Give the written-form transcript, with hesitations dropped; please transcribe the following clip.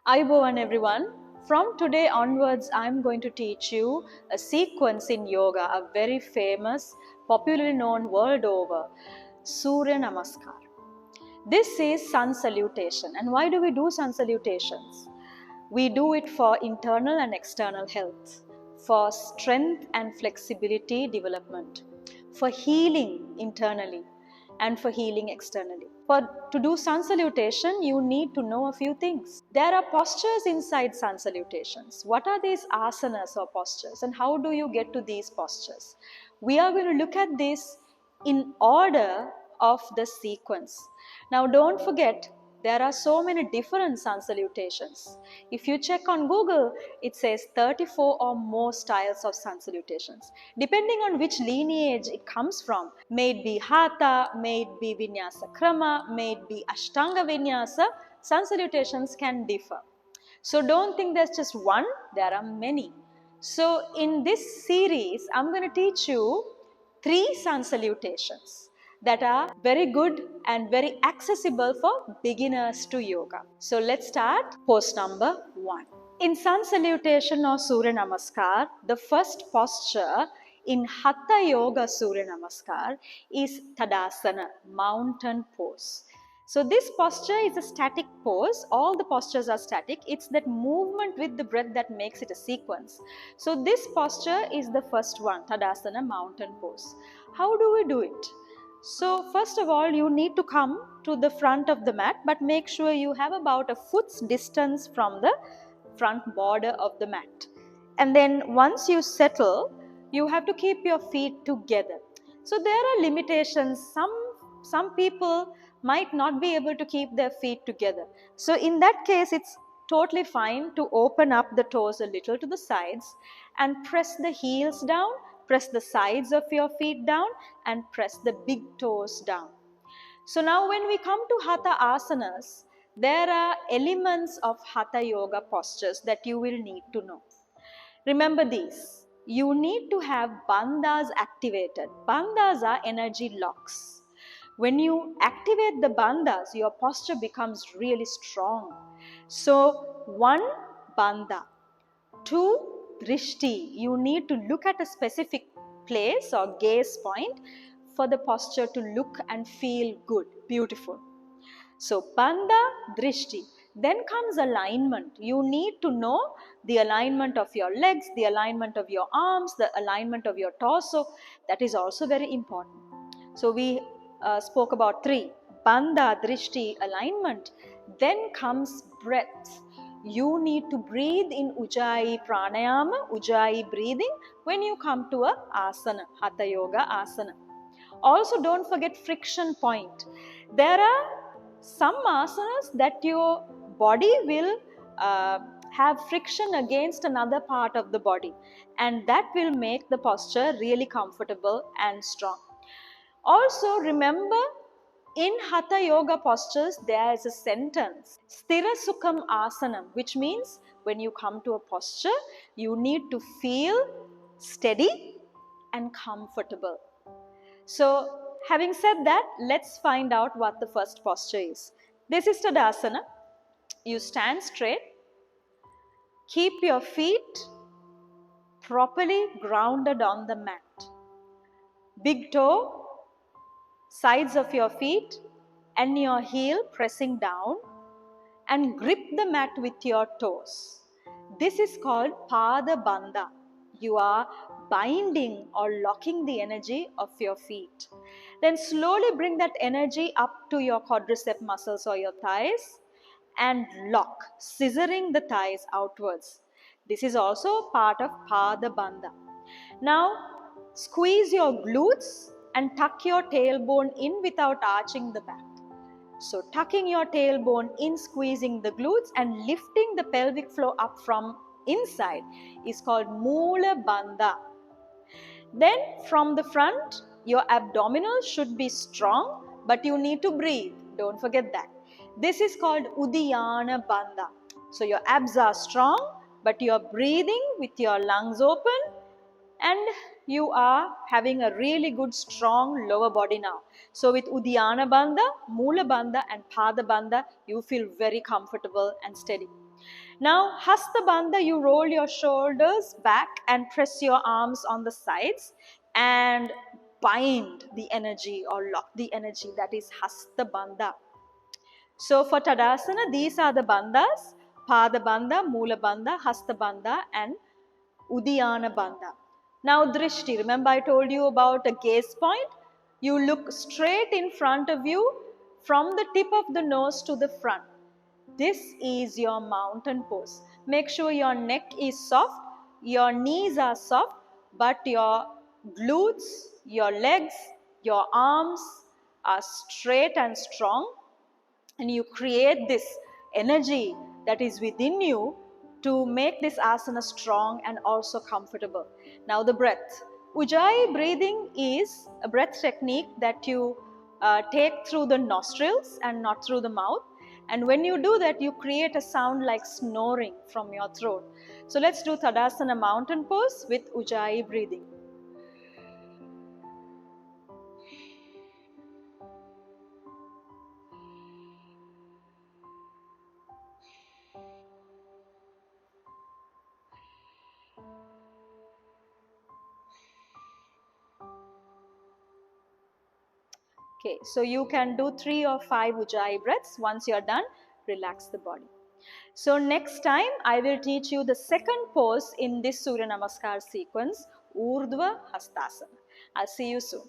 Ayubowan everyone. From today onwards, I'm going to teach you a sequence in yoga, a very famous, popularly known world over, Surya Namaskar. This is Sun Salutation. And why do we do Sun Salutations? We do it for internal and external health, for strength and flexibility development, for healing internally, and for healing externally. To do Sun Salutation, you need to know a few things. There are postures inside Sun Salutations. What are these asanas or postures, and how do you get to these postures? We are going to look at this in order of the sequence. Now, don't forget, there are so many different Sun Salutations. If you check on Google, it says 34 or more styles of Sun Salutations. Depending on which lineage it comes from, may it be Hatha, may it be Vinyasa Krama, may it be Ashtanga Vinyasa, Sun Salutations can differ. So don't think there's just one, there are many. So in this series, I'm going to teach you 3 Sun Salutations that are very good and very accessible for beginners to yoga. So let's start pose number 1. In Sun Salutation or Surya Namaskar, the first posture in Hatha Yoga Surya Namaskar is Tadasana, mountain pose. So this posture is a static pose. All the postures are static. It's that movement with the breath that makes it a sequence. So this posture is the first one, Tadasana, mountain pose. How do we do it? So first of all, you need to come to the front of the mat, but make sure you have about a foot's distance from the front border of the mat. And then once you settle, you have to keep your feet together. So there are limitations. Some people might not be able to keep their feet together. So in that case, it's totally fine to open up the toes a little to the sides and press the heels down, press the sides of your feet down, and press the big toes down. So now when we come to Hatha asanas, there are elements of Hatha yoga postures that you will need to know. Remember these. You need to have bandhas activated. Bandhas are energy locks. When you activate the bandhas, your posture becomes really strong. So 1 bandha, 2 drishti. You need to look at a specific place or gaze point for the posture to look and feel good, beautiful. So bandha, drishti. Then comes alignment. You need to know the alignment of your legs, the alignment of your arms, the alignment of your torso. That is also very important. So we spoke about 3. Bandha, drishti, alignment. Then comes breath. You need to breathe in Ujjayi pranayama, Ujjayi breathing when you come to a asana, Hatha yoga asana. Also don't forget friction point. There are some asanas that your body will have friction against another part of the body, and that will make the posture really comfortable and strong. Also remember, in Hatha yoga postures there is a sentence, Sthira Sukham Asanam, which means when you come to a posture, you need to feel steady and comfortable. So having said that, let's find out what the first posture is. This is Tadasana. You stand straight. Keep your feet properly grounded on the mat. Big toe, sides of your feet and your heel pressing down, and grip the mat with your toes. This is called Pada Bandha. You are binding or locking the energy of your feet. Then slowly bring that energy up to your quadricep muscles or your thighs and lock, scissoring the thighs outwards. This is also part of Pada Bandha. Now squeeze your glutes and tuck your tailbone in without arching the back. So tucking your tailbone in, squeezing the glutes and lifting the pelvic floor up from inside is called Moola Bandha. Then from the front, your abdominals should be strong, but you need to breathe. Don't forget that. This is called Udiyana Bandha. So your abs are strong, but you are breathing with your lungs open, and you are having a really good strong lower body now. So with Udiyana Bandha, Moola Bandha and Pada Bandha, you feel very comfortable and steady. Now, Hasta Bandha, you roll your shoulders back and press your arms on the sides and bind the energy or lock the energy. That is Hasta Bandha. So for Tadasana, these are the bandhas: Pada Bandha, Mula Bandha, Hasta Bandha and Udiyana Bandha. Now Drishti, remember I told you about a gaze point? You look straight in front of you from the tip of the nose to the front. This is your mountain pose. Make sure your neck is soft, your knees are soft, but your glutes, your legs, your arms are straight and strong, and you create this energy that is within you to make this asana strong and also comfortable. Now the breath. Ujjayi breathing is a breath technique that you take through the nostrils and not through the mouth. And when you do that, you create a sound like snoring from your throat. So let's do Tadasana mountain pose with Ujjayi breathing. Okay, so you can do 3 or 5 Ujjayi breaths. Once you're done, relax the body. So next time, I will teach you the second pose in this Surya Namaskar sequence, Urdhva Hastasana. I'll see you soon.